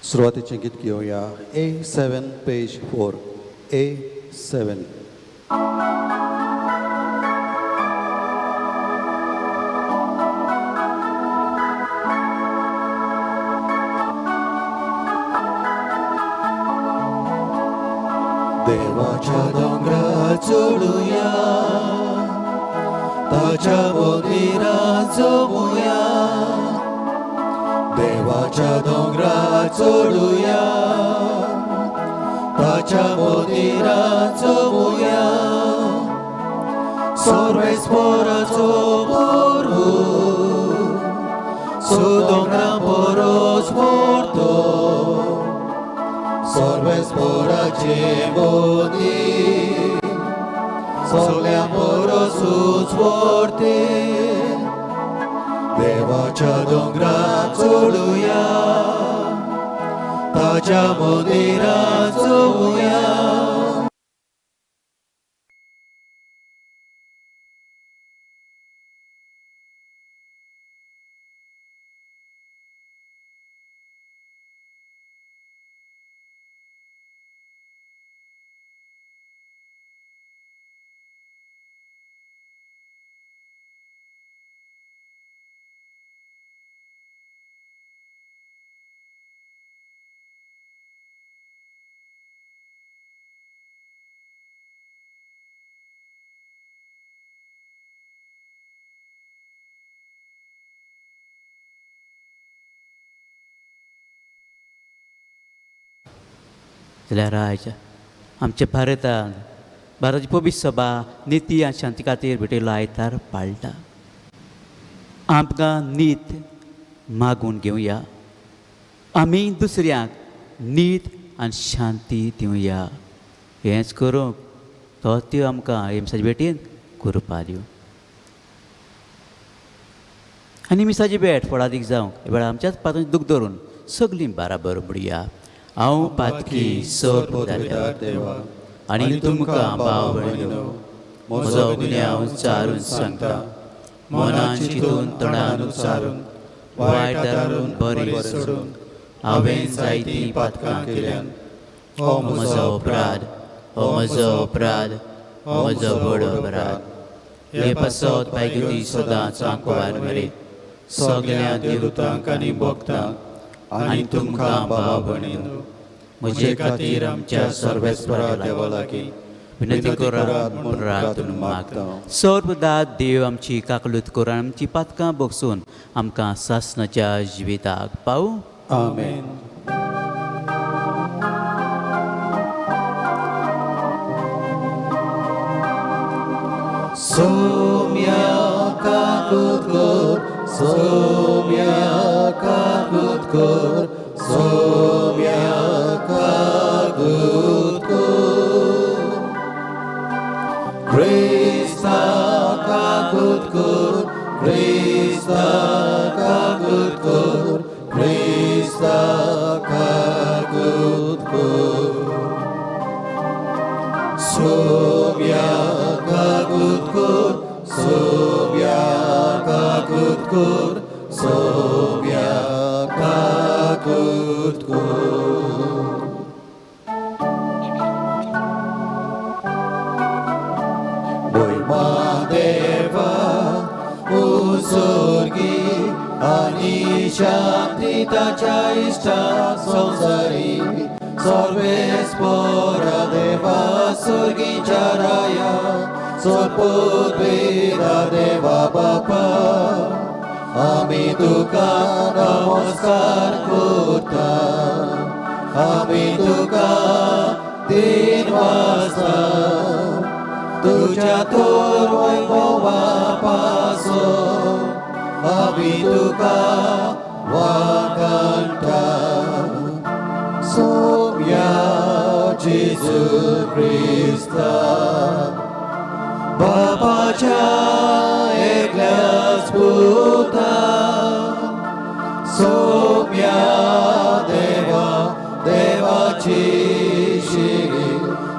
सुरुवातीचे गीत घेऊया A7 पेज 4 A7. देवाच्या डोंगरार चढूया, ताच्या मंदिरात जमुया. देवाच्या डोंगरार चढूया, ताच्या मंदिरात जमुया. सर्वेस्पराचो प्रभू दोंगरा बरोच मोरतो. सर्वेस्पराचे मंदिर सगळ्या परसूच व्हडते. देवाच्या डोंगरार चढूया, ताच्या मंदिरात जमुया. जाल्यार आयज आमच्या भारताची पवित्र सभा निती आनी शांती खातीर भेटयलो आयतार पाळटा. आमकां नीत मागून घेवया, आमी दुसऱ्यांक नीत आनी शांती दिवया. हेंच करूंक तो त्यो आमकां हे मिसाचे भेटेन करपा दिवं. आनी मिसाची भेट फळादीक जावंक हे वेळार आमच्याच पातांचें दूख धरून सगळीं बाराबर म्हणया. हांव पातकी सर देवा आनी तुमकां भाव भयणीनो, म्हजो गुन्यांव हांव चारून सांगता. मनान चिंतून तोंडान उच्चारून वायट दारून बरी सोडून हांवें जायतीं पातकां केल्यान. हो म्हजो अपराध, हो म्हजो अपराध, हो म्हजो व्हड अपराध. हे पासत पायगुती सदांच आंकवार मेरेन सगळ्या देवतांक आनी भक्तांक आनी तुमकां भाव भयणीनो, म्हजे खातीर आमच्या सर्वेस्परा देवा लागीं विनंती करात म्हूण रातून मागता. सर्वदाद देव आमची काकलूत करून आमची पातकां बगसून आमकां सासणाच्या जिविताक पावूं. आमेन. सौम्या काकूत कर, सौम्या काकूत कर, सौम्या काकूत कर. क्रिस्ता काकूत कर, क्रिस्ता काकूत कर, क्रिस्ता काकूत कर. सौम्या काकूत कर, सौम्या काकूत कर, सौम्या काकूत कर. महिमा देवा उसर्गी आनी शांती ताच्या इष्टा संसारी. सर्वेस्परा देवा सर्गीच्या राया, सत्पुतवेदा देवा बापा. आमी तुका नमस्कार करता, आमी तुका दिन वाजता. तुझ्या तोर वैभवा पासो आमी तुका वाकंता. सौम्या जेजू क्रिस्ता, बापाच्या एकल्याच पुता. सौम्या देवा देवाची शिरी,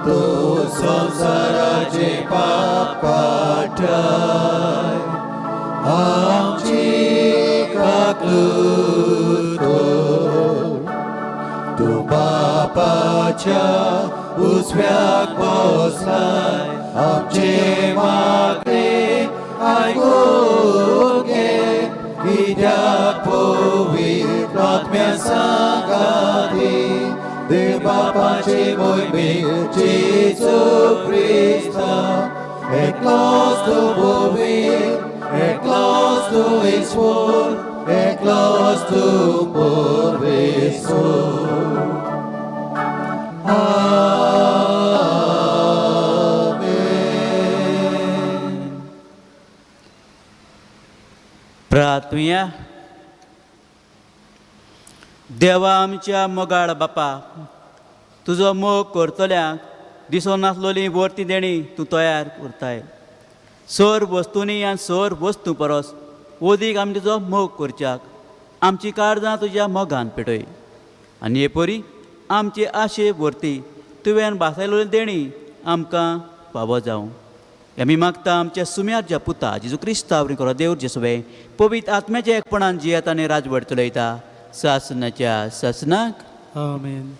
तू संसाराचे पाप काढाय. आमची काकूत कर, देवाच्या उजव्याक बसलाय आमचे मागणे आयकून घे कित्याक पवित्र आत्म्या सांगाती देव बापाचे मोहिमेक जेजू क्रिस्ता एकलोच तूं पवित्र एकलोच तूं ईश्वर एकलोच तूं परमेश्वर प्रार्थुया. देवा आमच्या मोगाळ बापा, तुजो मोग करतल्यांक दिसून नासलोली वर्ती देणी तूं तयार करताय. सर वस्तूंनी आनी सर वस्तू परस ओदीक आमी तुजो मोग करच्याक आमची काळजां तुज्या मोगान पेटय. आनी हे परी आमची आशे वर्ती तुवें भासायलोली देणी आमकां फावो जावं. आमी मागता आमच्या सुम्याच्या पुता जेजू क्रिस्तावरी करो देव जेसुवे पवित्र आत्म्याच्या एकपणान जियेता आनी राजवट चलयता सासनाच्या सासनाक. आमेन.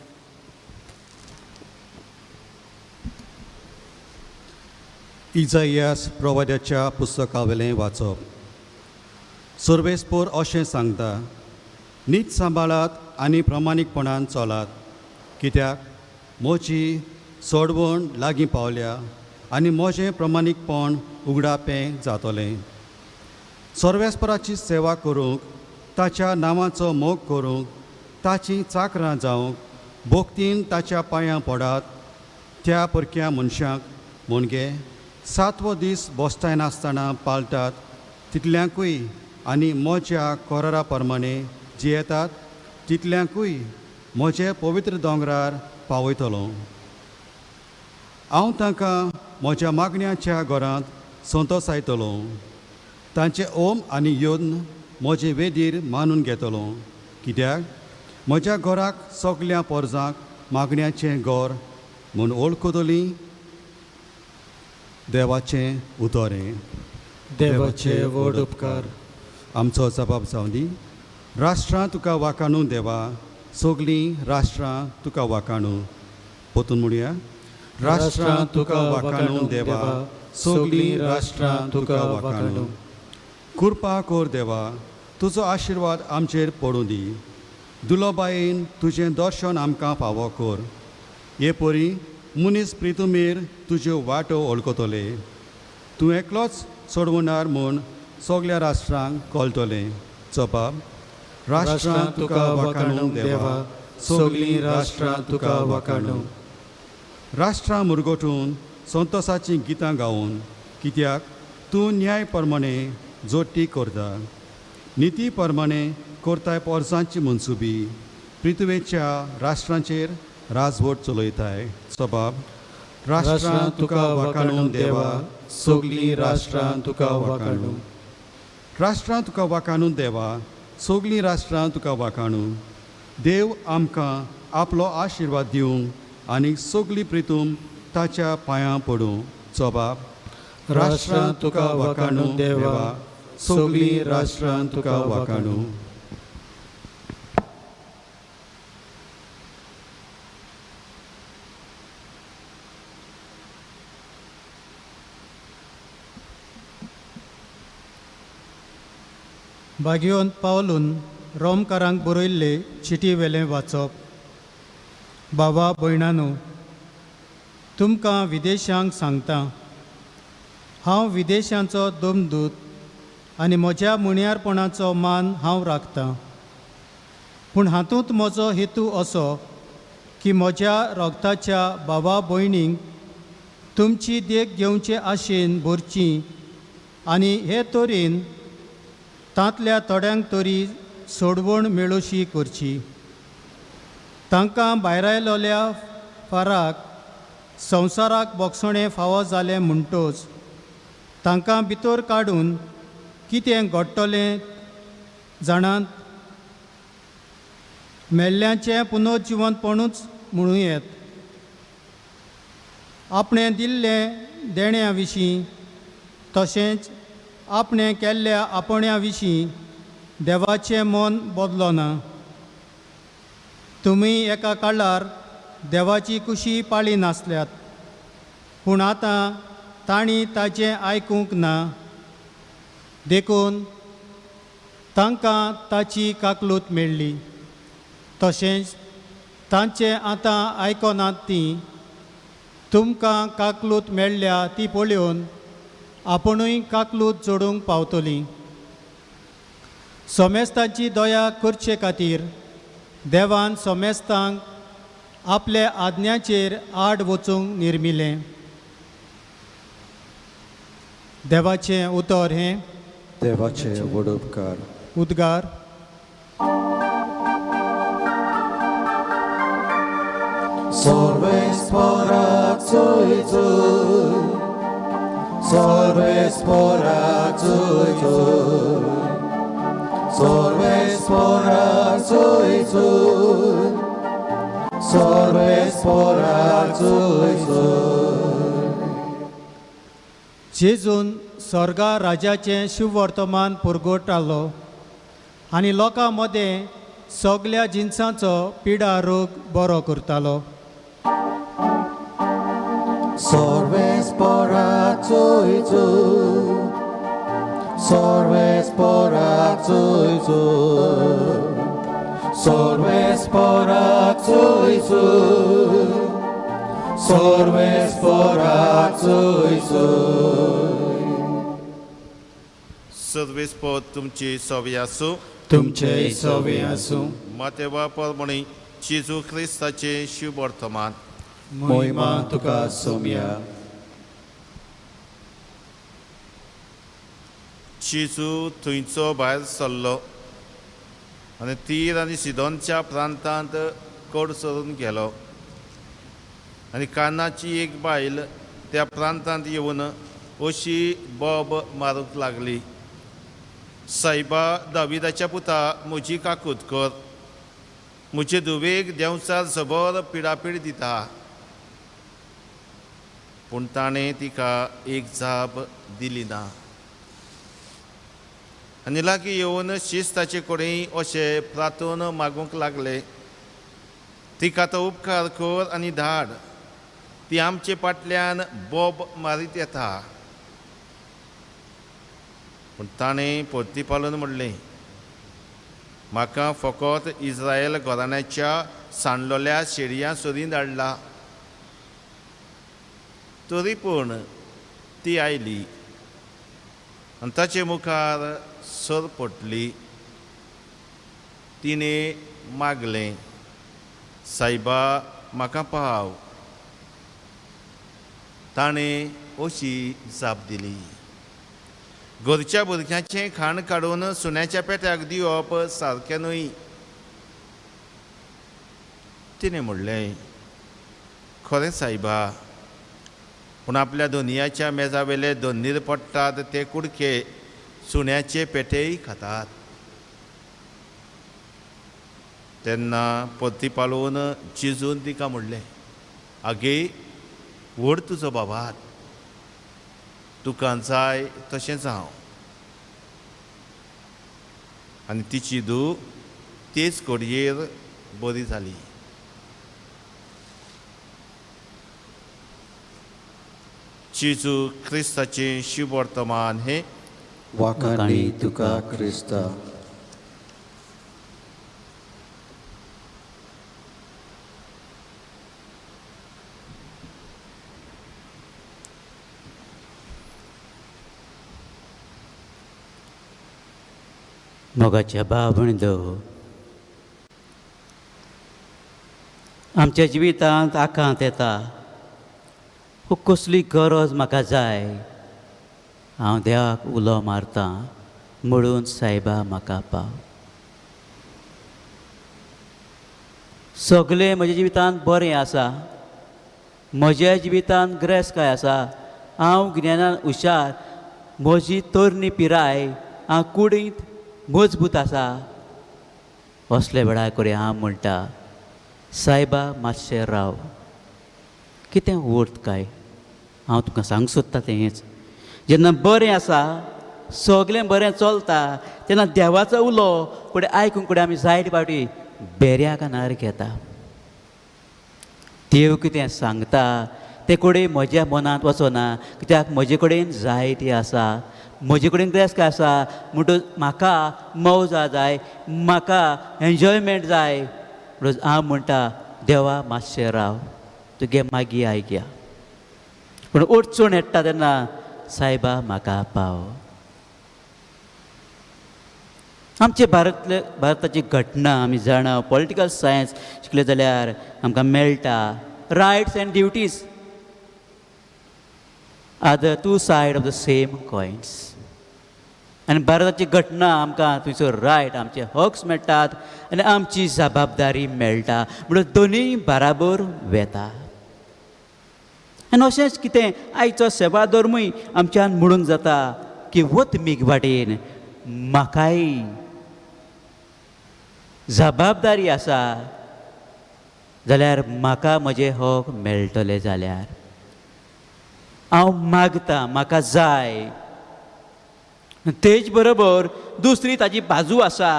इजायास प्रवाद्याच्या पुस्तकावेलें वाचप. सर्वेस्पोर अशें सांगता, नीत सांबाळात आनी प्रमाणीकपणान चलात, कित्याक म्हजी सोडवण लागीं पावल्या आनी म्हजें प्रमाणीकपण उगडापें जातलें. सर्वेस्पराची सेवा करूंक, ताच्या नांवाचो मोग करूंक, ताची चाकरां जावंक, भोगतीन ताच्या पांयां पडात. त्या परक्या मनशाक म्हणगे 7वो दीस बसताय नासतना पालतात तितल्यांकूय आनी म्हज्या कोरारा प्रमाणे जियेतात तितल्यांकूय म्हजे पवित्र दोंगरार पावयतलो. हांव तांकां म्हज्या मागण्याच्या घरांत संतोसायतलो. तांचे ओम आनी योद्न म्हजे वेदीर मानून घेतलो, कित्याक म्हज्या घराक सगल्या पोरजांक मागण्याचें घर म्हूण ओळखतलीं. देवाचें उतोरें. देवाचे व्हड उपकार. आमचो जबाब जावं दी. राष्ट्रां तुका वाखाणू देवा, सगलीं राष्ट्रां तुका वाखाणू. पोतून म्हणुया. राष्ट्रां तुका वाखाणू देवा, सगलीं राष्ट्रां तुका वाखाणू. कृपा कर देवा, तुजो आशिर्वाद आमचेर पडूं दी. दुलोबायेन तुजें दर्शन आमकां फावो कर. हे परी मनीस प्रितुमेर तुज्यो वाटो वळखतले. तूं एकलोच सोडवणार म्हूण सगल्या राष्ट्रांक कळटलें. जबाब. राष्ट्रां तुका वाखाणू देवा, सगलीं राष्ट्रां तुका वाखाणू. राष्ट्रां मुरगोटून संतोसाचीं गितां गावन, कित्याक तूं न्याय प्रमाणे जोडटी करता. निती प्रमाणे करताय पोरसांची मनसुबी. पृथ्वेच्या राष्ट्रांचेर राजवट चलयताय. जबाब. राष्ट्रां तुका वाखाणू देवा, सगलीं राष्ट्रां तुका वाखाणू. राष्ट्रां तुका वाखाणू देवा, सगलीं राष्ट्रां तुका वाखाणू. देव आमकां आपलो आशिर्वाद दिवंक आनी सगली प्रितूम ताच्या पांयां पडूं. जबाब. राष्ट्रां तुका वाखाणू देवा, सगलीं राष्ट्रां तुका वाखाणू. भाग्योन पावलून रोमकारांक बरयल्ले चिटी वेलें वाचप. बाबा भयणानो, तुमकां विदेशांक सांगता, हांव विदेशांचो दोमदूत आनी म्हज्या मुण्यारपणाचो मान हांव राखतां. पूण हातूंत म्हजो हेतू असो की म्हज्या रोगताच्या भावा भयणींक तुमची देख घेवचे आशेन भरची आनी हे तरेन तांतल्या थोड्यांक तरी सोडवण मेळोशी करची. तांकां भायरायलोल्या फाराक संवसाराक बोगसणें फावो जालें म्हणटोच तांकां भितर काडून कितें घडटलें जाणात. मेल्ल्यांचें पुनर्जिवनपणूच म्हणूं येत. आपणें दिल्लें देण्या विशीं तशेंच आपणें केल्ल्या आपोण्या विशीं देवाचें मन बदलो ना. तुमी एका काळार देवाची कुशी पाळी नासल्यात, पूण आतां तांणी ताचें आयकूंक ना. देखून तांकां ताची काकलूत मेळ्ळी. तशेंच तांचें आतां आयकनात तीं तुमकां काकलूत मेळ्ळ्या ती पळोवन आपुणूय काकलूत जोडूंक पावतलीं. सोमेस्तांची दया करचे खातीर देवान सोमेस्तांक आपल्या आज्ञाचेर आड वचूंक निर्मिलें. देवाचें उतर हें. देवाचे व्हड उपकार. उद्गार. Sorvesporak Zuyzun, Sorvesporak Zuyzun, Sorvesporak Zuyzun, Sorvesporak Zuyzun. जेजून स्वर्गा राजाचें शुभवर्तमान पुरगटालो आनी लोकां मदें सगल्या जिन्सांचो पिडा रोग बरो करतालो. Sorvesporak Zuyzun, Sorvesporak Zuyzun, Sorvesporak Zuyzun, Sorvesporak Zuyzun. सर्वेस्पो तुमची सवी आसूं. तुमचे सवे आसूं. मातेवा परमणी जेजू क्रिस्ताचे शुभ वर्तमान. मोहिमा तुका सोम्या. जेजू थंयचो भायर सरलो आनी तीर आनी सिदोनच्या प्रांतांत कोड सरून गेलो. आनी कानाची एक बायल त्या प्रांतांत येवन अशी बोब मारूंक लागली, सायबा दाविदाच्या पुता म्हजी काकूत कर, म्हजे धुवेक देंवचार जबर पिडापीड दिता. पूण ताणें तिका एक जाप दिली ना आनी लागीं येवन शिस्ताचे कडेन अशें प्रार्थून मागूंक लागले, तिका तो उपकार कर आनी धाड, ती आमचे फाटल्यान बोब मारीत येता. पूण ताणें परतीपालून म्हणलें, म्हाका फकत इस्रायल घराण्याच्या सांडलोल्या शेडयां सोदीत धाडला. तरी पूण ती आयली आनी ताचे मुखार सर पडली. तिणें मागलें, सायबा म्हाका पाव. ताणें अशी जाप दिली. घरच्या भुरग्याचें खाण काडून सुण्याच्या पेट्याक दिवप सारकें न्हय. तिणें म्हणलें, खरें सायबा, पूण आपल्या दोनयाच्या मेजावेले दोन्नीर पडटात ते कुडके सुण्याचे पेटेय खातात. तेन्ना परतीपालून चिजून तिका म्हणलें, आगे व्हड तुजो बाबात, तुका जाय तशें जावं. आनी तिची धूव तेच घडयेर बरी जाली. जेजू क्रिस्ताचें शुभ वर्तमान हें. वाखाणी तुका क्रिस्ता. मोगाच्या भावंडो, आमच्या जिवितांत आकांत येता, कसली गरज म्हाका जाय, हांव देवाक उलो मारतां म्हणून सायबा म्हाका पाव. सगळें म्हज्या जिवितांत बरें आसा, म्हज्या जिवितांत ग्रेस काय आसा, हांव गिन्यानान हुशार, म्हजी तरणी पिराय हांव कुडींत मजबूत आसा. असले वेळार कडेन हांव म्हणटा, सायबा मातशें राव, कितें उरत काय. हांव तुका सांगूंक सोदतां तेंच, जेन्ना बरें आसा, सगळें बरें चलता, तेन्ना देवाचो उलो फुडें आयकूंक फुडें आमी जायते फावटी बेऱ्या कानार घेता. देव कितें सांगता ते कडेन म्हज्या मनांत वचना कित्याक म्हजे कडेन जायती आसा म्हजे कडेन कितें आसा म्हणटूच म्हाका मौजा जाय म्हाका एन्जॉयमेंट जाय म्हणून हांव म्हणटा देवा मातशें राव तुगे मागीर आयकया पूण उठचून येता तेन्ना सायबा म्हाका पाव आमचे भारताची घटना आमी जाणा पॉलिटिकल सायन्स शिकले जाल्यार आमकां मेळटा rights and duties are the two side of the same coins आनी भारताची घटना आमकां थंयसर रायट आमचे हक्स मेळटात आनी आमची जबाबदारी मेळटा म्हणून दोनूय बराबर वेता आनी अशेंच कितें आयचो सेवा धर्मूय आमच्यान म्हणूंक जाता की वत मीग वाटेन म्हाकाय जबाबदारी आसा जाल्यार म्हाका म्हजे हक मेळटले जाल्यार हांव मागतां म्हाका जाय तेच बरोबर दुसरी ताजी बाजू आसा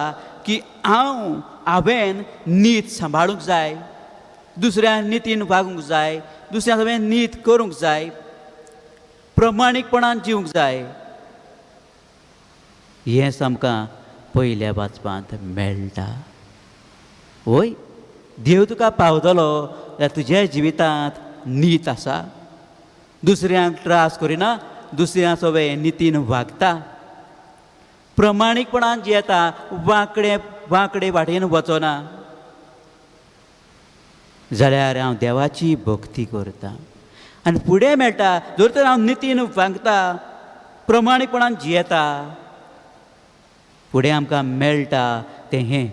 की हांवें नीत सांबाळूंक जाय दुसऱ्या नितीन वागूंक जाय दुसऱ्या हांवें नीत करूंक जाय प्रमाणीकपणान जिवंक जाय हेंच आमकां पयल्या वाचपांत मेळटा वय देव तुका पावतलो जाल्यार तुज्या जिवितांत नीत आसा दुसऱ्यांक त्रास करिना दुसऱ्या सगळे नितीन वागता प्रमाणीकपणान जियेता वांकडे वाटेन वचना जाल्यार हांव देवाची भक्ती करतां आनी फुडें मेळटा जर तर हांव नितीन वागता प्रमाणीकपणान जियेता फुडें आमकां मेळटा तें हें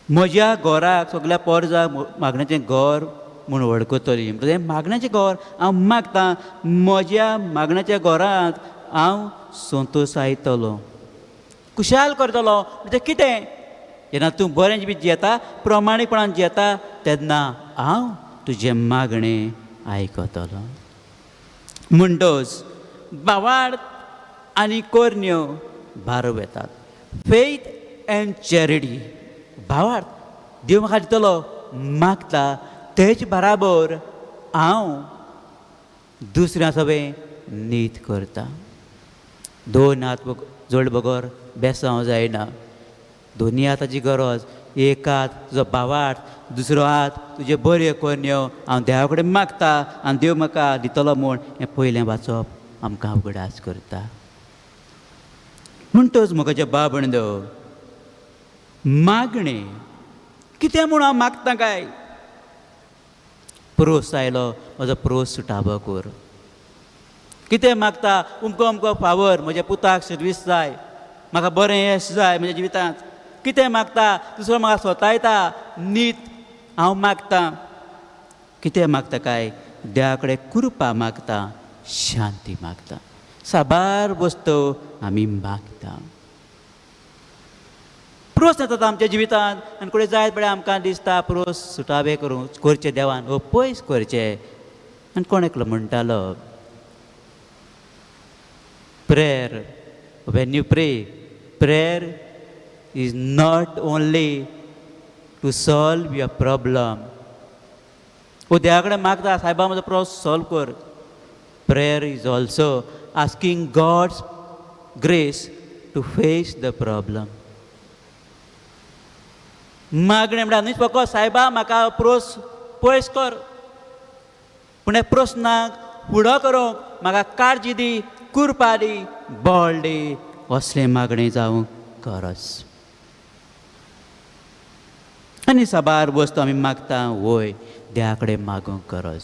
म्हज्या घराक सगल्या पोरजाक मागण्याचें घर म्हूण वळखतली म्हणजे मागण्याचें घर हांव मागतां म्हज्या मागण्याच्या घरांत हांव संतोशायतलो खुशाल करतलो म्हणजे कितें जेन्ना तूं बरें जिवीत जियेता प्रमाणीकपणान जियेता तेन्ना हांव तुजें मागणें आयकतलो म्हणटच भावार्थ आनी कोरन्यो बारो येतात फेथ एंड चॅरिटी भावार्थ देव म्हाका दितलो मागता तेच बराबर हांव दुसऱ्या सगळें नीत करता दोन हात जोड बगर बेसांव जायना दोनी हाताची गरज एक हात तुजो भावार्थ दुसरो हात तुजे बऱ्यो कोन्यो हांव देवा कडेन मागता आनी देव म्हाका दितलो म्हूण हें पयलें वाचप आमकां उगडास करता म्हणटच म्हजे भाव भयणो मागणें कितें म्हूण हांव मागतां काय प्रोस आयलो म्हजो प्रोस सुटावो कर कितें मागता अमको फावर म्हज्या पुताक सर्वीस जाय म्हाका बरें यश जाय म्हज्या जिवितांत कितें मागता दुसरो म्हाका स्वता नीत हांव मागतां कितें मागता काय देवा कडेन कृपा मागता शांती मागता साबार वस्तू आमी मागता प्रोस येतात आमच्या जिवितांत आनी कोणें जायत वेळार आमकां दिसता प्रोस सुटावे करूं करचें देवान हो पयस करचें आनी कोण एकलो म्हणटालो prayer when you pray prayer is not only to solve your problem o देवा कडेन मागता सायबा म्हजो प्रोस सॉल्व कर prayer is also asking God's grace to face the problem मागणें म्हणल्यार न्हीच फकत सायबा म्हाका प्रोस पयस कर पूण हे प्रस्नाक फुडो करूंक म्हाका काळजी दी कृपा दी बळ दी असलें मागणें जावंक गरज आनी साबार वस्तू आमी मागता वय देवा कडेन मागूंक गरज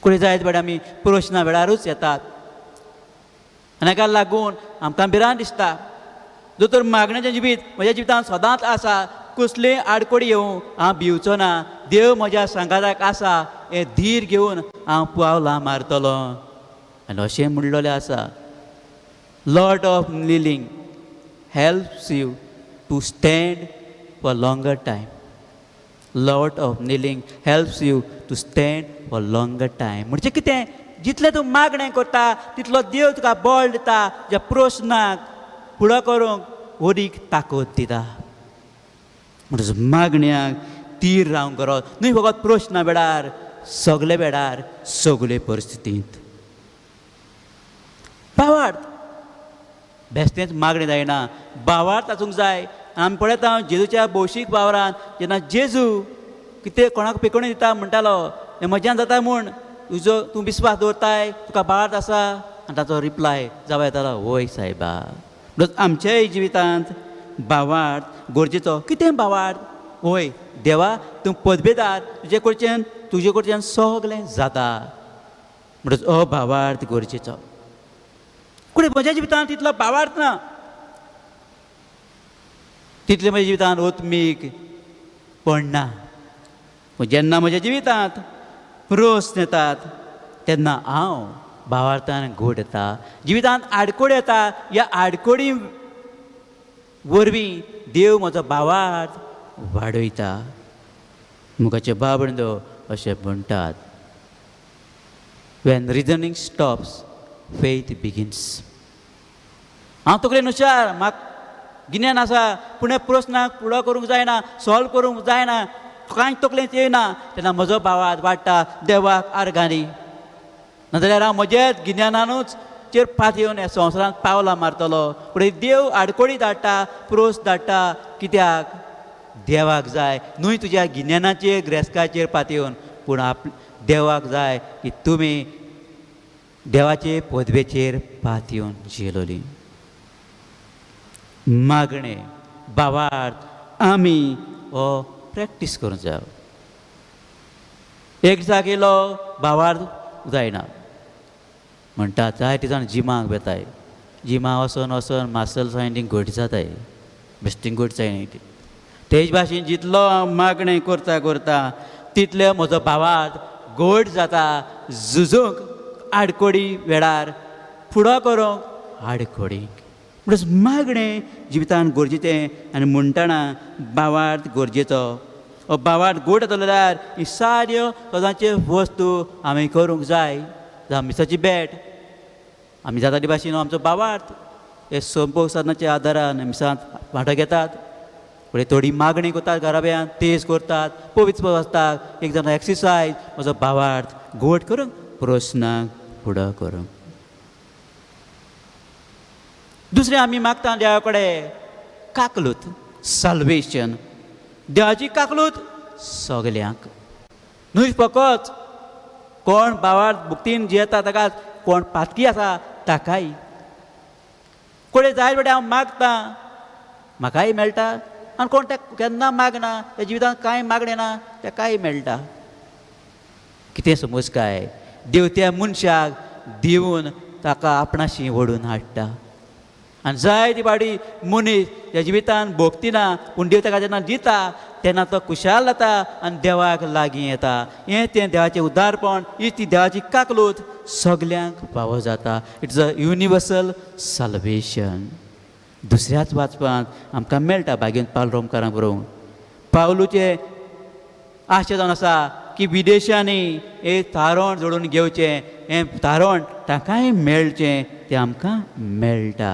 कोणी जायत वेळार आमी प्रश्ना वेळारूच येतात आनी हाका लागून आमकां भिरांत दिसता जो तर मागण्याचें जिवीत म्हज्या जिवितांत सदांच आसा कसलीय आडकोडी येवं हांव भिवचो ना देव म्हज्या सांगाताक आसा हें धीर घेवन हांव पावलां मारतलो आनी अशें म्हणलेलें आसा lot of kneeling helps you to stand for longer time lot of kneeling helps you to stand for longer time म्हणजे कितें जितलें तूं मागणें करता तितलो देव तुका बळ दिता ज्या प्रश्नाक फुडो करूंक ओडीक ताकद दिता म्हणटच मागण्याक तीर रावंक गरज न्हय फकत प्रश्ना वेळार सगले वेळार सगले परिस्थितींत भावार्थ बेस्तेंच मागणी जायना भावार्थ आसूंक जाय आमी पळयता जेजूच्या भौशीक वावरांत जेन्ना जेजू कितें कोणाक पेकोवणी दिता म्हणटालो हें म्हज्यान जाता म्हूण तूं विस्वास दवरताय तुका भावार्थ आसा आनी ताचो रिप्लाय जावं येतालो वय सायबा म्हणून आमच्याय जिवितांत भावार्थ गरजेचो कितें भावार्थ वय देवा तूं पदवेदार तुजे कडच्यान सगलें जाता म्हणटच हो भावार्थ गरजेचो पूण म्हज्या जिवितांत तितलो भावार्थ ना तितलें म्हज्या जिवितांत ओत्मीक पडना पूण जेन्ना म्हज्या जिवितांत प्रस्न येतात तेन्ना हांव भावार्थान घोट येता जिवितांत आडकोडी येता ह्या आडकोडी वरवीं देव म्हजो भावार्थ वाडयता मुखाचे बाबडो अशें म्हणटात Wien reasoning stops faith begins हांव तकलेन हुशार म्हाका गिन्यान आसा पूण ह्या प्रस्नाक फुडो करूंक जायना सॉल्व करूंक जायना कांयच तकलेंत येयना तेन्ना म्हजो भावार्थ वाडटा देवाक आर्गांनी नाजाल्यार हांव म्हज्याच गिन्यानानूच चेर फात येवन ह्या संवसारांत पावलां मारतलो पूण देव आडकोडी धाडटा प्रोस धाडटा कित्याक देवाक जाय न्हय तुज्या गिन्यानाचेर ग्रेस्काचेर फात येवन पूण देवाक जाय की तुमी देवाचे पदवेचेर फात येवन जिलोली मागणे भावार्थ आमी हो प्रॅक्टीस करूंक जाय एक दिसाक येयलो भावार्थ जायना म्हणटात जायते जाण जिमाक वेताय जिमा वचोन वचोन मासल फायंडींग घट जाताय बेस्टींग घट जायना ती तेच भाशेन जितलो हांव मागणें करता करता तितले म्हजो भावार्थ घट जाता झुजूंक आडकोडी वेळार फुडो करूंक आडकोडीक म्हणून मागणें जिवितांत गरजेचें आनी म्हणटना भावार्थ गरजेचो भावार्थ गोड जातलो जाल्यार ही साऱ्यो सदांच्यो वस्तू आमी करूंक जाय जावं मिसाची बॅट आमी जाता ते भाशेन आमचो भावार्थ हे संपोग साधनाच्या आदारान मिसांत वांटो घेतात फुडें थोडी मागणी करतात घराब्यान तेज करतात पवित्र आसतात एक जाण एक्सरसायज म्हजो भावार्थ गोड करूंक प्रस्नाक फुडो करूंक दुसरें आमी मागता देवा कडेन काकलूत साल्वेशन देवाची काकलूत सगल्यांक न्हय फकत कोण भावार्थ भुक्तीन जियेता ताकाच कोण पातकी आसा ताकाय कोणें जाय वेळार हांव मागता म्हाकाय मेळटा आनी कोण तें केन्ना मागना त्या जिवितांत कांय मागणें ना तेकाय मेळटा कितें समज काय देव त्या मनशाक दिवन ताका आपणाशी व्हडून हाडटा आनी जाय ती पाडी मनीस त्या जिवितांत भोगती ना पूण देव ताका जेन्ना दिता तेन्ना तो खुशाल जाता आनी देवाक लागीं येता हें तें देवाचें उदारपण ही ती देवाची काकलूत सगल्यांक फावो जाता इट्स अ युनिवर्सल साल्वेशन दुसऱ्याच वाचपांत आमकां मेळटा भाग्यवंत पावल रोमकारां बरोवन पावलूचें आशा जावन आसा की विदेशांनी हे तारण जोडून घेवचें हें तारण ताकाय मेळचें तें आमकां मेळटा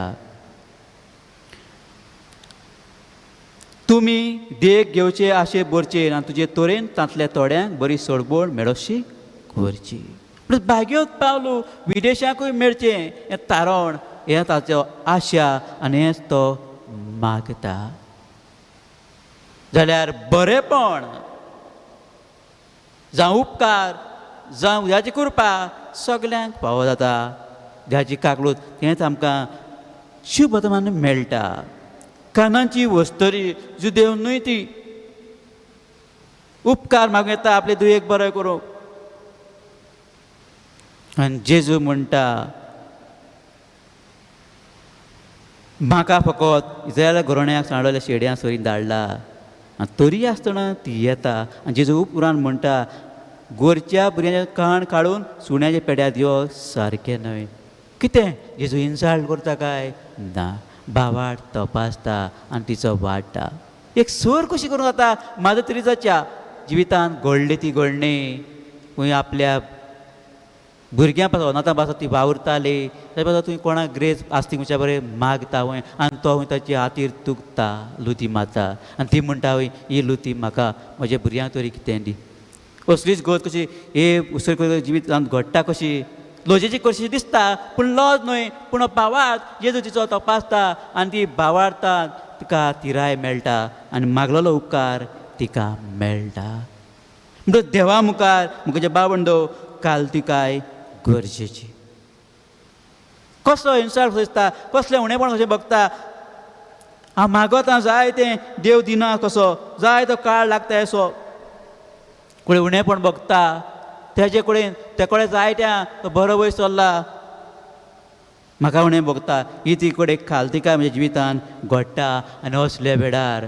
तुमी देख घेवचे आशे भरचे आनी तुजे तोरेन तांतल्या थोड्यांक बरी सोडबोड मेळोशी करची भाग्यवंत पावलू विदेशाकूय मेळचें हें तारण हें ताचो आशा आनी हेंच तो मागता जाल्यार बरेपण जावं उपकार जावं देवाची कृपा सगल्यांक फावो जाता देवाची काकलूत तेंच आमकां शुभतमान मेळटा कानांची वस्तरी जो देव न्हय ती उपकार मागूं येता आपले दुयेक बरें करूंक आनी जेजू म्हणटा म्हाका फकत इस्रायला घोरण्याक सांडलेल्या शेड्यां सोरीन धाडला आनी तरी आसतना ती येता आनी जेजू उपरांत म्हणटा गोरच्या भुरग्याचें काण काडून सुण्याच्या पेड्यार दिवप सारकें न्हय कितें जेजू इन्सल्ट करता काय ना भावार्थ तपासता आनी तिचो वाडटा एक सर कशी करूं जाता म्हाजो तरी जाच्या जिवितांत घडली ती घडणी खंय आपल्या भुरग्यां पासून अनाथां पासून ती वावुरताली त्या पासून तुवें कोणाक ग्रेस आसती तुमच्या बरें मागता वय आनी तो वय ताच्या हातीर तुकता लुती मारता आनी ती म्हणटा वय ही लुती म्हाका म्हज्या भुरग्यांक तरी कितें दी कसलीच गोत कशी हे उसर जिवीत घडटा कशी लोजेची कशी दिसता पूण लॉज न्हय पूण भावार्थ जेजू तिचो तपासता आनी ती भावार्थां तिका तिराय मेळटा आनी मागलेलो उपकार तिका मेळटा म्हणटच देवा मुखार मुखाचे भावंडो काल्तिकाय गरजेची कसलो हिंसार दिसता कसलें उणेपण कशें बगता हांव मागता जाय तें देव दिना कसो जाय तो काळ लागता असो कोणी उणेपण बगता तेजे कडेन ते कडेन जायत्या तो बरो वयर चल्ला म्हाका उणें बगता ही ती कडेन काल्तिकाय म्हज्या जिवितान घडटा आनी असल्या वेळार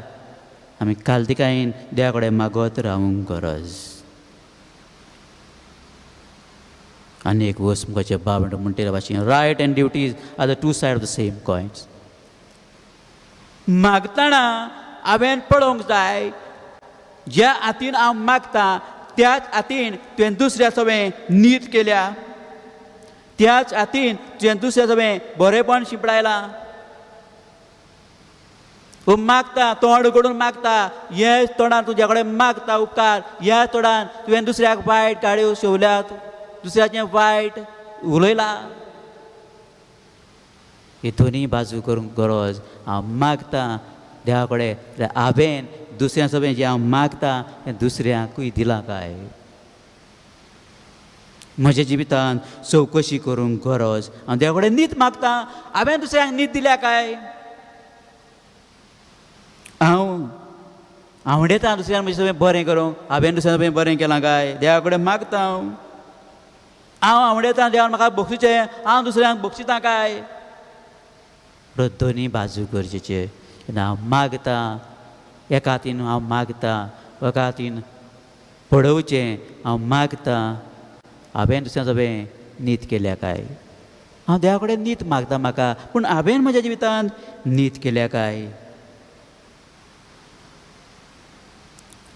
आमी काल्तिकायेन देवा कडेन मागत रावूंक गरज आनी एक वस्त मुखाचे भावंड म्हणटा भाशेन right and duties are the two side of the same coins मागतना हांवें पळोवंक जाय ज्या हातीन हांव मागता त्याच हातीन तुवें दुसऱ्या सवें नीत केल्या त्याच हातीन तुवें दुसऱ्या सवें बरेंपण शिंपडायलां मागता तोंड उगडून मागता हेच तोंडान तुज्या कडेन मागता उपकार ह्या तोंडान तुवें दुसऱ्याक वायट गाडयो शिवल्यात दुसऱ्याचें वायट उलयलां ही दोनूय बाजू करूंक गरज हांव मागता देवा कडेन हांवें दुसऱ्या सगळें जें हांव मागता तें दुसऱ्याकूय दिलां काय म्हज्या जिवितान चवकशी करूंक गरज हांव देवा कडेन नीत मागता हांवें दुसऱ्यांक नीत दिल्या काय हांव आवडटा दुसऱ्यान म्हजें सगळें बरें करूंक हांवें दुसऱ्या सगळें बरें केलां काय देवा कडेन मागता हांव आवडटा देवान म्हाका बक्षिचें हांव दुसऱ्यांक बक्षितां काय दोनूय बाजू गरजेचे हांव मागता एका हातीन हांव मागता एका हातीन पडोवचें हांव मागता हांवें दुसऱ्या सगळें नीत केल्या काय हांव देवा कडेन नीत मागता म्हाका पूण हांवें म्हज्या जिवितान नीत केल्या काय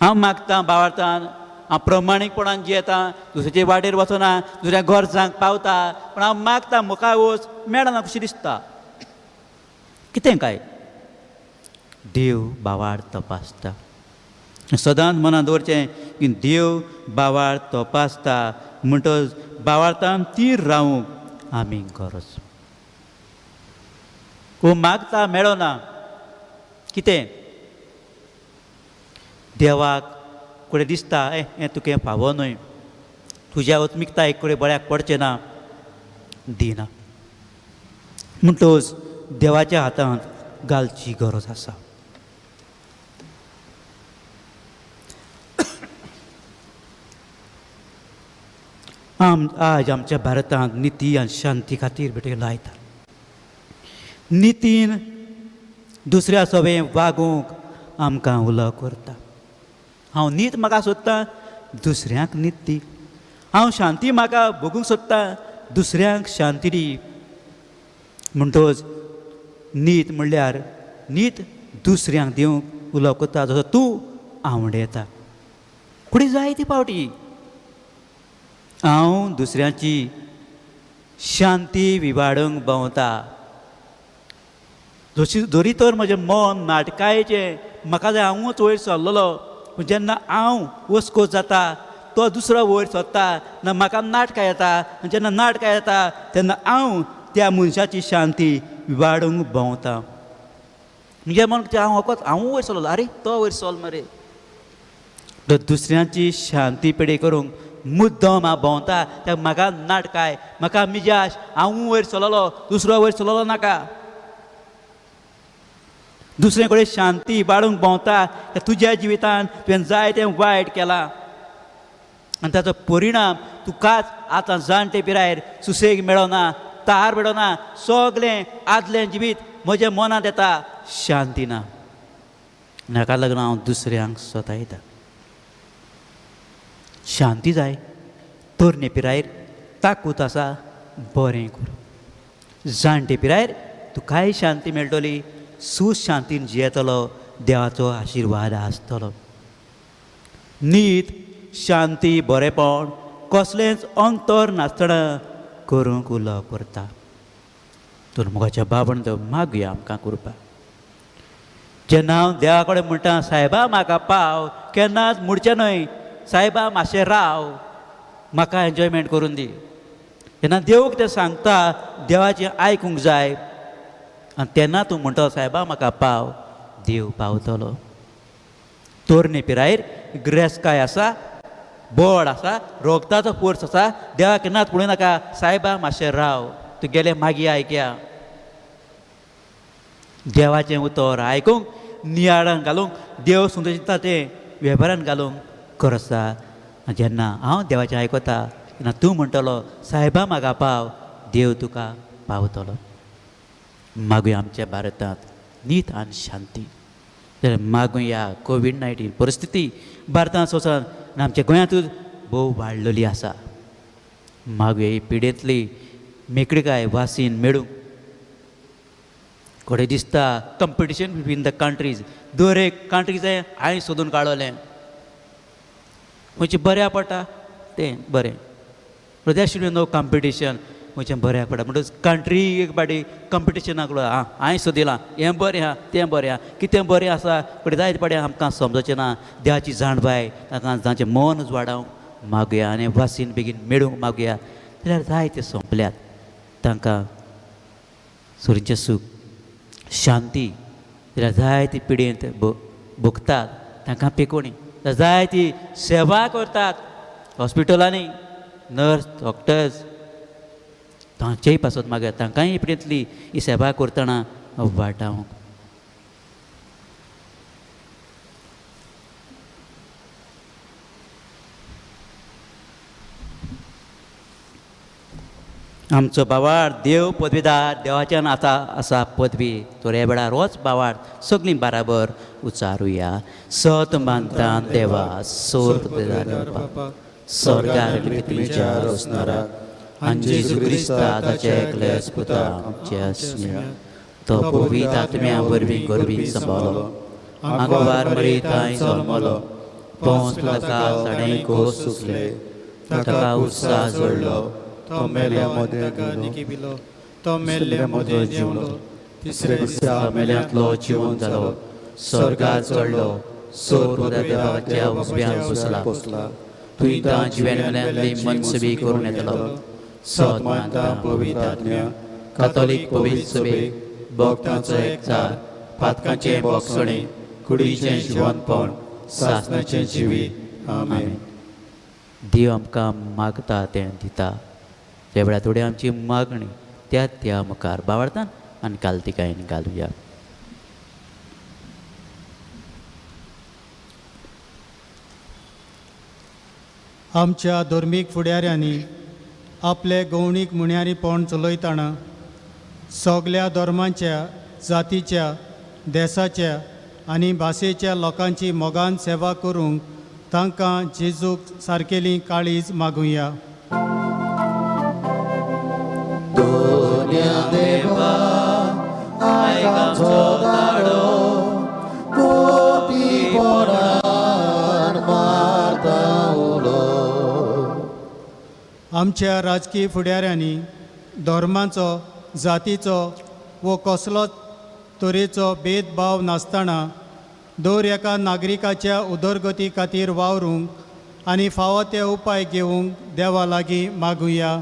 हांव मागता भावार्थान हांव प्रमाणीकपणान जियेता दुसऱ्याचे वाटेर वचना दुसऱ्या गरजांक पावता पूण हांव मागता म्हाका वच मेळना कशी दिसता कितें काय देव भावार्थ तपासता सदांच मनांत दवरचें की देव भावार्थ तपासता म्हणटच भावार्थान तीर रावूंक आमी गरज मागता मेळना कितें देवाक कडेन दिसता हें तुका फावो न्हय तुज्या अत्मिकता एक कडेन बऱ्याक पडचें ना दिना म्हणटच देवाच्या हातांत घालची गरज आसा आज आमच्या भारतांत निती आनी शांती खातीर बेटे लायता नितीन दुसऱ्या सवें वागूंक आमकां उलो करता हांव नीत म्हाका सोदतां दुसऱ्यांक नीत दी हांव शांती म्हाका भोगूंक सोदतां दुसऱ्यांक शांती दी म्हणटच नीत म्हणल्यार नीत दुसऱ्यांक दिवंक उलो करता जसो तूं आवडटा फुडें जाय ती पावटी हांव दुसऱ्याची शांती विवाडूंक भोंवता जरी तर म्हजें मन नाटकायेचें म्हाका जाय हांवूच वयर सरलेलो पूण जेन्ना हांव वस्को जाता तो दुसरो वयर सरता ना म्हाका नाटकां येता जेन्ना नाटकां येता तेन्ना हांव त्या मनशाची शांती विवाडूंक भोंवता म्हणजे मन हांव वखद हांव वयर सरलो आरे तो वयर सोल मरे दुसऱ्यांची शांती पेडे करूंक मुद्दम हांव भोंवता त्या म्हाका नाटकाय म्हाका मिजाज हांव वयर सरलो दुसरो वयर सरलो नाका दुसरे कडेन शांती इबाडूंक भोंवता तुज्या जिवितान तुवें जाय तें वायट केलां आनी ताचो परिणाम तुकाच आतां जाणटे पिरायेर सुसेग मेळना तार मेळना सगलें आदलें जिवीत म्हज्या मनांत येता शांती ना हाका लागून हांव दुसऱ्यांक सतायता शांती जाय तरणे पिरायेर ताकूत आसा बरें कर जाणटे पिरायेर तुकाय शांती मेळटली सुशांतीन जियेतलो देवाचो आशिर्वाद आसतलो नीत शांती बरेंपण कसलेंच अंतर नासतना करूंक उलो करता. तर मुखाच्या बाबण मागुया आमकां करपाक. जेन्ना हांव देवा कडेन म्हणटा सायबा म्हाका पाव, केन्नाच म्हणचें न्हय सायबा मातशें राव, म्हाका एन्जॉयमेंट करून दी. जेन्ना देव कितें सांगता देवाचें आयकूंक जाय आनी तेन्ना तूं म्हणटा सायबा म्हाका पाव, देव पावतलो. तोरणे पिरायेर ग्रेस्काय आसा, बळ आसा, रोगताचो फोर्स आसा, देवा केन्नाच पळोवं नाका सायबा मातशें राव, तूं गेले मागीर आयकया. देवाचें उतर आयकूंक नियाळान घालूंक देव सुंदर चिंतता तें वेव्हारान घालूंक करता. जेन्ना हांव देवाचें आयकता तेन्ना तूं म्हणटलो सायबा म्हाका पाव, देव तुका पावतलो. मागुया आमच्या भारतांत नीत आनी शांती. जाल्यार मागुया कोवीड-19 परिस्थिती भारतांत सोंसान आनी आमच्या गोंयांतूच भोव वाडलेली आसा. मागुया ही पिडेंतली मेकळीकाय वासीन मेळूंक. कोडे दिसता कंपिटिशन बिटवीन द कंट्रीज, दर एक कंट्रीजांय हांवें सोदून काडलें खंयचें बऱ्या पडटा तें बरें. There should be no competition, खंयचें बऱ्याक पडटा म्हणटच कंट्री एक पाटी कंपिटिशनाक आं हांवें सोदिलां हें बरें आहा तें बरें आहा, कितें बरें आसा फुडें जायते पाटी आमकां समजचें ना. देवाची जाणबाय ताका तांचें मनूच वाडोवंक मागुया आनी वासीन बेगीन मेळूंक मागुया. जाल्यार जायते सोंपल्यात. तांकां सुरीचें सूख शांती जाल्यार जायती पिडेंत भोगतात तांकां पिकोवणी. जायती सेवा करतात हॉस्पिटलांनी, नर्स डॉक्टर्स तांचेय पासत मागया तांकांय पिडेंतली ही सेवा करतना वाटावंक. आमचो बावाड देव पदवीदार देवाच्यान आसा पदवी. तर ह्या वेळार होच बावाड सगळीं बाराबर उच्चारुया. सत मानता देवा सोर पदवीदार स्वर्गार तुमच्या रोसणारा आनी जेजू क्रिस्ता ताचे एकलेच पुता आमच्या स्नेह तो पवित्र आत्म्या वरवीं गोरवीं संभाळलो. आंगवार मरी थंय जल्मलो, पोंच पिलाताक ताणें कोस सुचले, ताका उत्साह जोडलो. तो मेल्या मदें गेलो, तो मेल्ल्या मदें जिवलो, तिसरे दिसा मेल्यांतलो जिवन जालो, स्वर्गात चडलो, सोर देवाच्या उजव्यान बसला. तुवें तां जिवेंतल्यानली मनसबी करून येतलो. सत मानता पवित्र आत्म्या कातोलीक पवित्र सभेक भक्तांचो एकचार, पातकांचें बोगसणें, कुडीचें जिवंतपण, सासणाचें जिवीत. आमेन. देव आमकां मागता तें दिता. त्या वेळार थोडी आमची मागणी त्या मुखार बावळतान आनी कालतिकायेन घालुया. आमच्या धर्मीक फुडाऱ्यांनी आपले गवणीक मुण्यारीपण चलयतना सगळ्या धर्मांच्या, जातीच्या, देशाच्या आनी भाशेच्या लोकांची मोगान सेवा करूंक तांकां जेजूक सारकेली काळीज मागुया. आमच्या राजकीय फुडाऱ्यांनी धर्माचो, जातीचो वो कसलोच तरेचो भेदभाव नासतना दर एका नागरिकाच्या उदरगती खातीर वावरूंक आनी फावो ते उपाय घेवंक देवा लागीं मागुया.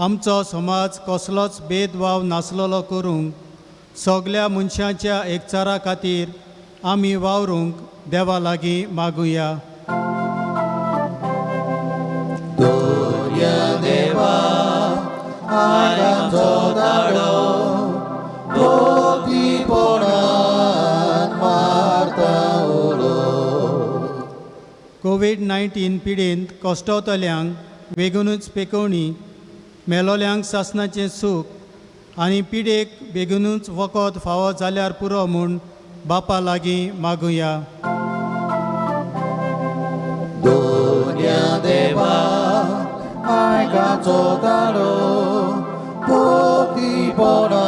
आमचो समाज कसलोच भेदभाव नासलेलो करूंक सगळ्या मनशांच्या एकचारा खातीर आमी वावरूंक देवा लागीं मागुया. कोविड-19 पिडेंत कश्टवतल्यांक बेगीनूच पेकोवणी, मेलोल्यांक सासणाचें सूख आनी पिडेक बेगीनूच वखद फावो जाल्यार पुरो म्हूण बापा लागीं मागुया. कांचो दालो पोतीपणान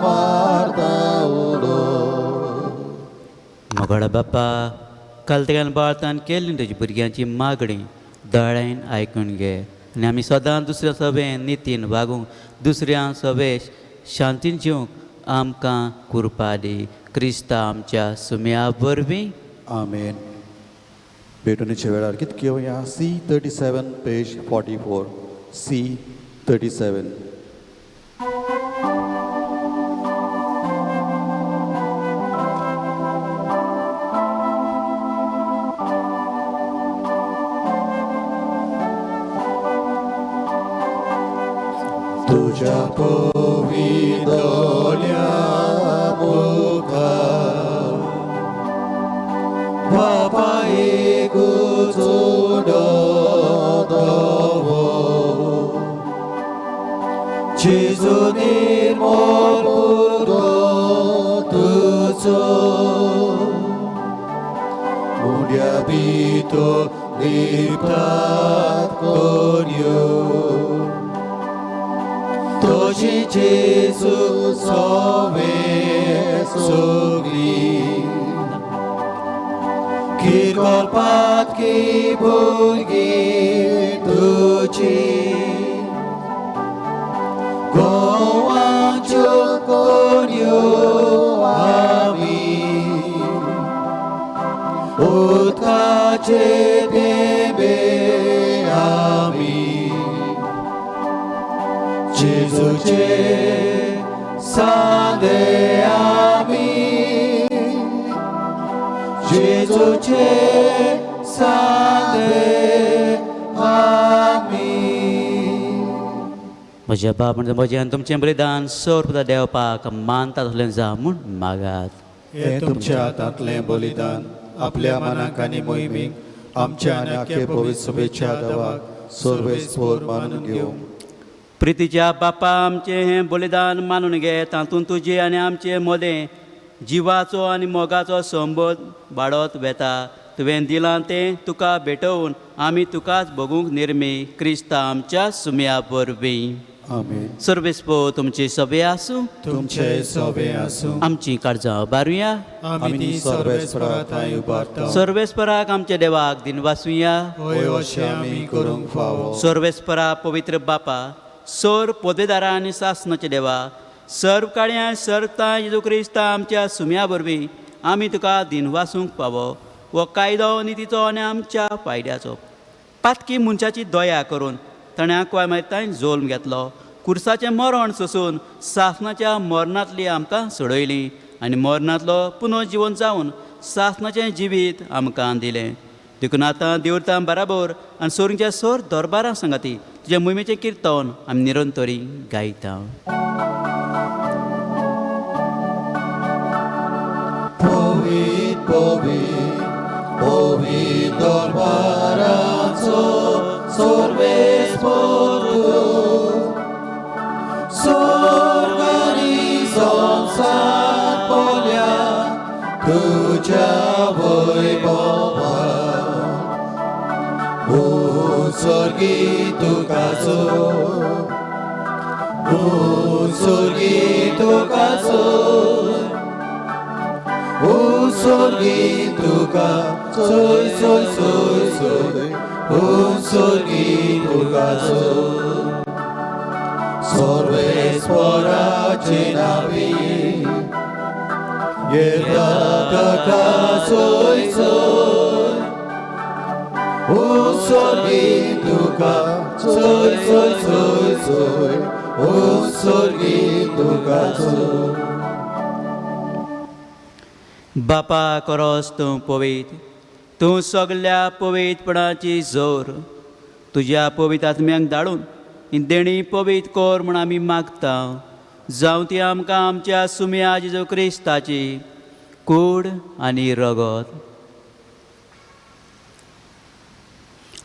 मारता उलो. मोगोडा बाप्पा कालतेगान बाळतान केल्ली तुजी भुरग्यांची मागणी दोळ्यान आयकून घे आनी आमी सदां दुसऱ्या सभेन नितीन वागूंक दुसऱ्या सभेश शांतीन जिवंक आमकां कृपा दी. क्रिस्ता आमच्या सुम्या वरवीं आमेन. भेटणेच्या वेळार कितें घेवया? C37 page 44. C37. तुझ्या पोविदोल्या मुखार बापा एकूचो दोवो जेजू निर्मोल पुरो तुजो मुड्या भितो लिपतात कोन्यो Toci Jesu sove sogli Kirkol patki bulgi tuci Goan chukonyo ami Utkace debe ami Jesuce sade ami Jesuce sade ami. म्हज्या बाप म्हणजे म्हज्यान तुमचें बलिदान सौरपदा देवपाक मानता तसलें जा म्हूण मागात. हे तुमच्या हातांतलें बलिदान आपल्या मनाक आनी मोहिमेक आमच्या आनी आख्खे पवित्र सभेच्या देवाक सर्वेस्पोर मानून घेवंक. प्रितीच्या बापा आमचें हें बलिदान मानून घे तातूंत तुजें आनी आमचें मोदें जिवाचो आनी मोगाचो संबोध वाडत वेता. तुवें दिलां तें तुका भेटोवन आमी तुकाच भोगूंक निर्मी क्रिस्ता आमच्या सुम्या वरवीं. आमेन. सर्वेस्पो तुमची सभे आसूं तुमचे सवे आसूं आमची काळजां बारुया. आमी ती सर्वेस्पराक थंय उबारता. सर्वेस्पराक आमच्या देवाक दिन वासुया. होय अशें आमी करूंक फावो. सर्वेस्परा पवित्र बापा सर पोदेदारा आनी सासनाचे देवा सर्व काळ्या सर्वता जेजू क्रिस्ता आमच्या सुम्या वरवीं आमी तुका दिन वासूंक पावो. वो कायदो नितीचो आनी आमच्या फायद्याचो पातकी मनशाची दया करून ताणें आंकवाय मारताय जोल्म घेतलो. कुर्साचें मरण सोसून सासनाच्या मरणांतली आमकां सोडयली आनी मरणांतलो पुनर्जीवन जावन सासनाचें जिवीत आमकां दिलें. देखून आतां देवतां बराबर आनी सोरींच्या सोर दरबारां सांगाती तुज्या मोहिमेचें किर्तन आमी निरंतरी गायता. पोवीत पोवीत पोवीत दरबाराचो सर्वेस्पोर स्वर्ग आनी संसार पोल्या तुज्या वैभवान. उत्सर्गी तुकाचो उत्सर्गी तुकाचो उत्सर्गी तुका सोय सोय सोय सोय उत्सर्गी तुकाचो. सर्वेस्पराचे नावी येता ताका सोय सोय उत्सर्गी तुका सोय सोय सोय सोय उत्सर्गी तुकाचो. बापा करोस तूं पवित तूं सगल्या पवितपणाची जोर तुज्या पवित्र आत्म्यांक धाडून ही देणी पवित कोर म्हूण आमी मागता. जावं ती आमकां आमच्या सुम्या जेजू क्रिस्ताची कूड आनी रगत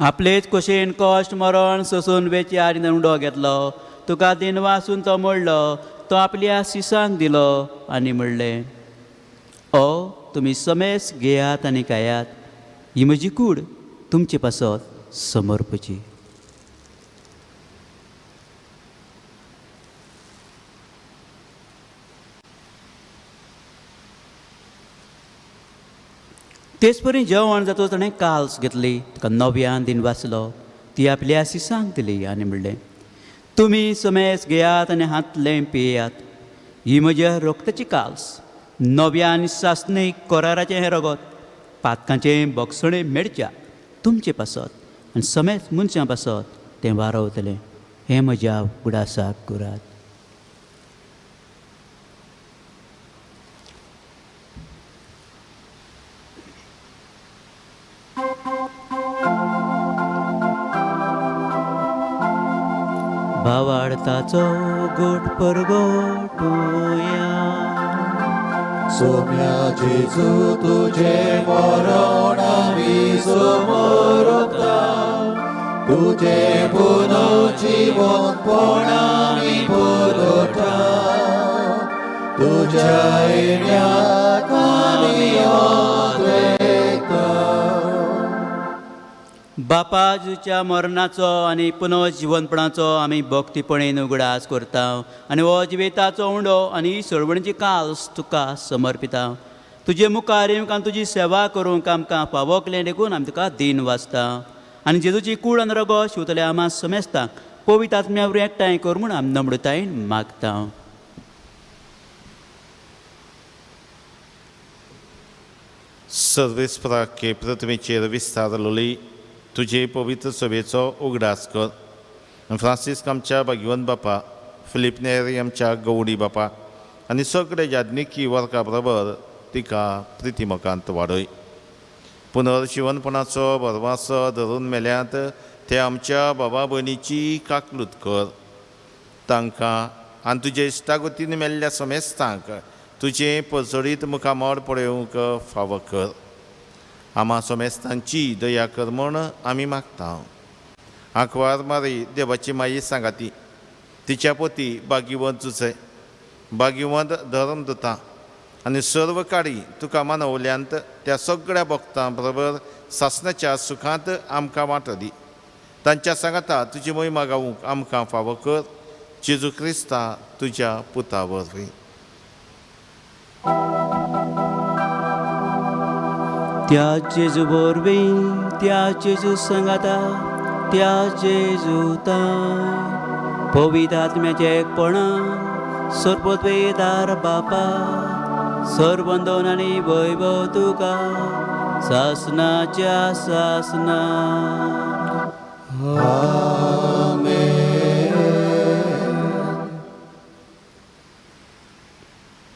आपलेच कुशीन कश्ट मरण सोसून वेचार उडो घेतलो. तुका दिन वासून तो मोडलो तो आपल्या सिसांक दिलो आनी म्हणलें ओ तुमी समेस घेयात आनी खायात ही म्हजी कूड तुमचे पासत समर्पची. तेच परी जेवण जातो ताणें काल्स घेतली ताका नव्यान दिन वाचलो ती आपल्या सिसांक दिली आनी म्हणलें तुमी समेज घेयात आनी हातलें पियेयात ही म्हज्या रोगताची काल्स नव्यान सासणीक कोराराचें हें रगत पातकांचें बोगसणें मेडच्या तुमचें पासत आनी समेज मनशां पासत तें वारवतलें हें म्हज्या उगडासाक करात. भावार्थाचो गोट परगोटुया सोम्या जेजू तुझे मरण आमी समोरता तुझे पुनर्जीवनपण आमी पळोवता तुझ्या येण्याक आमी ओंतवेता. बापाजूच्या मरणाचो आनी पुनर्जीवनपणाचो आमी भक्तीपणेन उगडास करता आनी हो जिवेताचो उंडो आनी सोडवणीची काल्स तुका समर्पिता. तुजे मुखार येवंक आनी तुजी सेवा करूंक आमकां फावोकलें देखून आमी तुका दिन वाचता आनी जेजूची कूड आनी रगत शिवतले आमा समेस्तांक पवित्र आत्म्या वरवीं एकठांय कर म्हूण आमी नम्रतायेन मागता. सर्वेस्पराके प्रथमेचेर विस्तारलोली तुजे पवित्र सभेचो उगडास कर. फ्रांसीस आमच्या भाग्यवंत बापा फिलीप नेरी आमच्या गवडी बापा आनी सगळे याज्ञिकी वर्गा बरोबर तिका प्रितीमकांत वाडय. पुनर्जीवनपणाचो भरवासो धरून मेल्यांत ते आमच्या बाबा भयणीची काकलूत कर. तांकां आनी तुजे इश्टागतीन मेल्ल्या समेस्तांक तुजें परसडीत मुखामोड पळोवंक फावो कर. आमा समेस्तांची दया कर म्हूण आमी मागता. आंकवार मारी देवाची माई सांगाती तिच्या पोती भाग्यवंत जुसे भाग्यवंत धर्मदूतां आनी सर्व काळी तुका मानवल्यांत त्या सगळ्या भक्तां बरोबर सासणाच्या सुखांत आमकां वांटली. तांच्या सांगाता तुजी महिमा गावूंक आमकां फावो कर. जेजू क्रिस्ता तुज्या पुता वरवीं. त्या जेजू वरवीं त्या जेजू सांगाता त्या जेजूताय पवित्र आत्म्याचे एकपणान सर्वोद्वेदार बापा सर्वंदोन आनी वैभव तुका सासणाच्या सासना.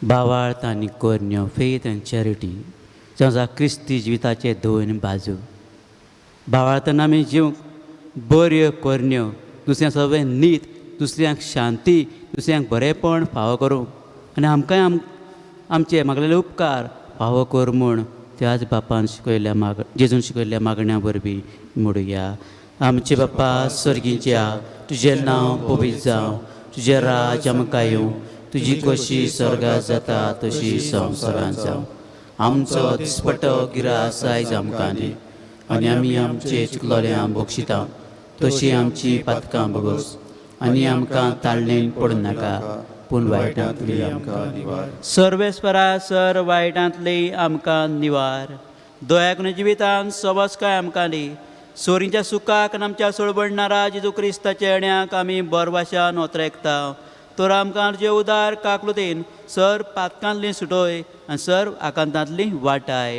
भावार्थ आनी कोरण्यो फेथ एंड चॅरिटी जावं क्रिस्ती जिविताचे दोन बाजू. भावार्थान आमी जिवंक बऱ्यो कोरण्यो दुसऱ्यां सगळें नीत दुसऱ्यांक शांती दुसऱ्यांक बरेंपण फावो करूंक आनी आमकांय आमचे मागलेले उपकार फावो कर म्हूण त्याच बापान शिकयल्ल्या जेजून शिकयल्ल्या मागण्या वरवीं म्हणुया. आमचे बापा सर्गीच्या तुजें नांव पवित्र जावं तुजें राज आमकां येवं तुजी कशी स्वर्गांत जाता तशी संवसारांत जावं. आमचो दिसपट्टो गिरास आयज आमकां दी आनी आमी आमचे चुकलोल्यांक बक्षिता तशी आमची पातकां बगोस आनी आमकां ताळणेन पडूं नाका पूण वायटांतली आमकां निवार. सर्वेस्परा सर वायटांतली आमकां निवार. दोयाकून जिवितांत सबस्काय आमकां दी. सोरींच्या सुखाक आनी आमच्या सोडबडणारा जेजू क्रिस्ताच्या येण्याक आमी बरवाशान ओतरेकता. तर आमकां तुजे उदार काकलुतेन सर पातकांतली सुटोय आनी सर आकांतांतली वाटाय.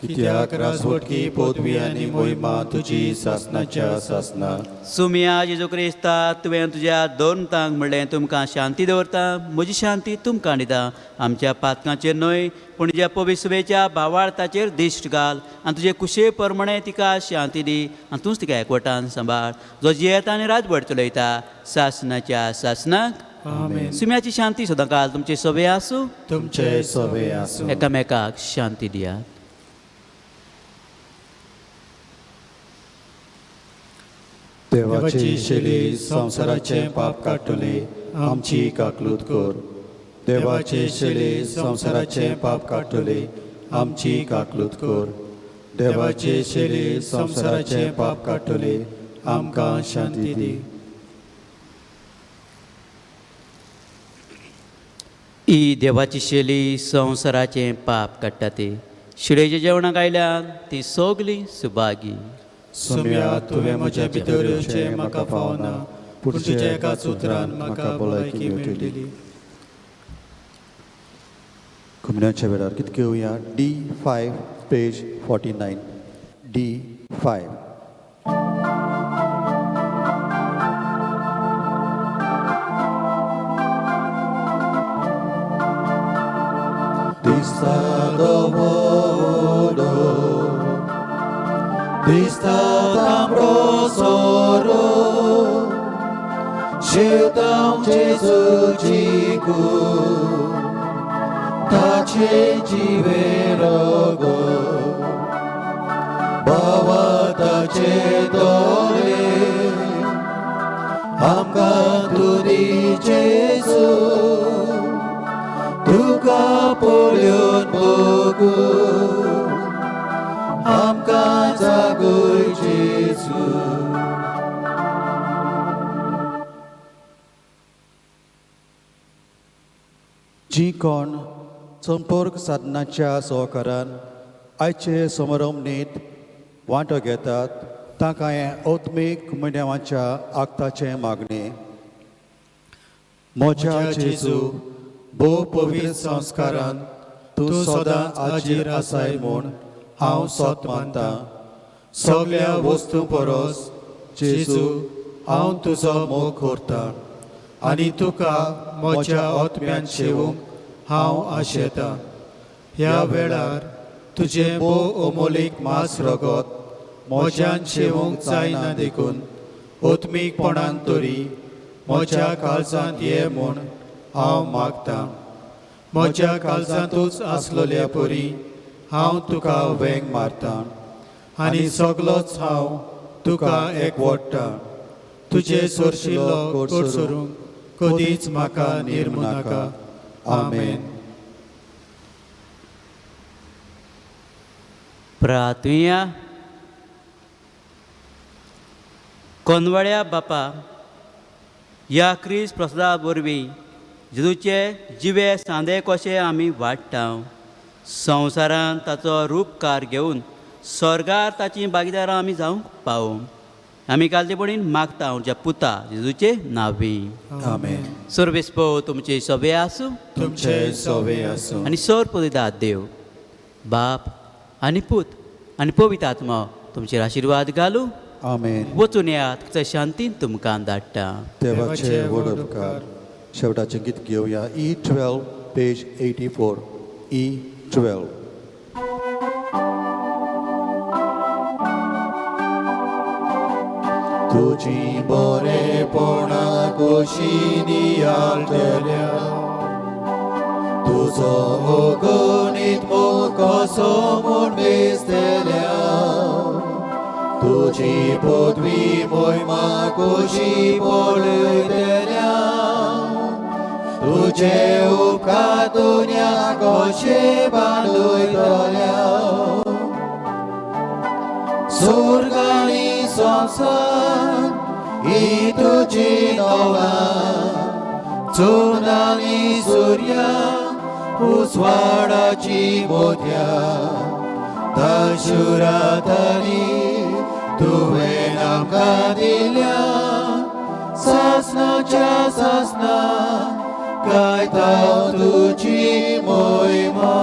कित्याक राजवटकी पदवी आनी मोहिमा तुजी सासणाच्या सासना. सुम्या जेजू क्रिस्ता तुवें तुज्या दोनतांक म्हणलें तुमकां शांती दवरता म्हजी शांती तुमकां दिता. आमच्या पातकांचेर न्हय पूण तुज्या पवित्र सभेच्या भावार्थाचेर दिश्ट घाल आनी तुजे कुशे प्रमाणे तिका शांती दी आनी तूंच तिका एकवटान सांबाळ जो जियेता आनी राजवट चलयता सासणाच्या सासनाक. सुम्याची शांती सदांकाळ तुमचे सभे आसूं. तुमचे सभे आसूं. एकामेकाक शांती दियात. देवाची शेली संवसाराचे पाप काडटली आमची काकलूत कर. देवाची शेली संवसाराचे पाप काडटली आमची काकलूत कर. देवाची शेली संवसाराचे पाप काडटली आमकां शांती दी. ही देवाची शेली संवसाराचें पाप काडटा ती शिडेच्या जेवणाक आयल्यान ती सगलीं सुभागी. सुम्या तुवें म्हज्या भितर येवचें म्हाका फावना, पूण तुज्या एकाच उतरान म्हाका भलायकी मेळटली. कुमऱ्याच्या वेळार कितें घेवया? D5 page 49. D5. Dista do modo, dista tam rosoro, Siutão Jesus digo, tace jiverogo, bawa tace dole, amga tuni Jesus, tuka polion bogu, amga zaguj Jesus. जी कोण संपर्क साधनाच्या सहकारान आयचे समारंभणीत वांटो घेतात तांकां हें औत्मीक मिडियमाच्या आक्ताचें मागणी. म्हज्या जेजू भोव पवित्र संस्कारान तूं सदांच हाजीर आसाय म्हूण हांव सोत मानतां. सगळ्या वस्तू परस जेजू हांव तुजो मोग करतां आनी तुका म्हज्या ओतम्यान शेवूंक हांव आशेतां. ह्या वेळार तुजें भोव अमोलीक मास रगत म्हज्यान शेवूंक जायना देखून ओतमीकपणान तरी म्हज्या काळजांत ये म्हूण हांव मागतां. म्हज्या काळजांतूच आसलोल्या परी हांव तुका वेंग मारतां आनी सगलोच हांव तुका एकवडटां. तुजे सोरशिल्लो कोट सोरूंक कधीच म्हाका निर्मू नाका. आमेन. प्रार्थुया. कोनवळ्या बापा, ह्या क्रिस्त प्रसादा वरवीं जेजूचे जिवे सांदे कशे आमी वाडटा. संवसारान ताचो रूपकार घेवन स्वर्गार ताची भागीदारां आमी जावंक पावूं. आमी कालतेपणीन मागता हांवच्या पुता जेजूचे नांवी. आमेन. सर्वेस्पो तुमचे सोबे आसूं. तुमचे सोवे आसूं. आनी सर पळयतात देव बाप आनी पूत आनी पवित्र आत्मा तुमचेर आशिर्वाद घालूं. आमेन. वचून येयात शांतीन तुमकां धाडटा. देवाचे व्हड उपकार. शेवटाचें गीत घेवया. E12 page 84. E12. तुजी बरेपणा कशी नियाळटल्या, तुजो अगणित मोग कसो म्हूण मेजतल्या. तुजी पदवी मोहिमा कशी पळयतल्या, तुजे उपकार दुनिया कशे बांदयतल्या. स्वर्ग आनी संवसार ही तुजी नोवां, चून आनी सुर्या उजवाडाची मोतयां. दाशुरातांनी तुवें आमकां दिल्या, सासणाच्या सासणां गायता तुजी मोहिमा.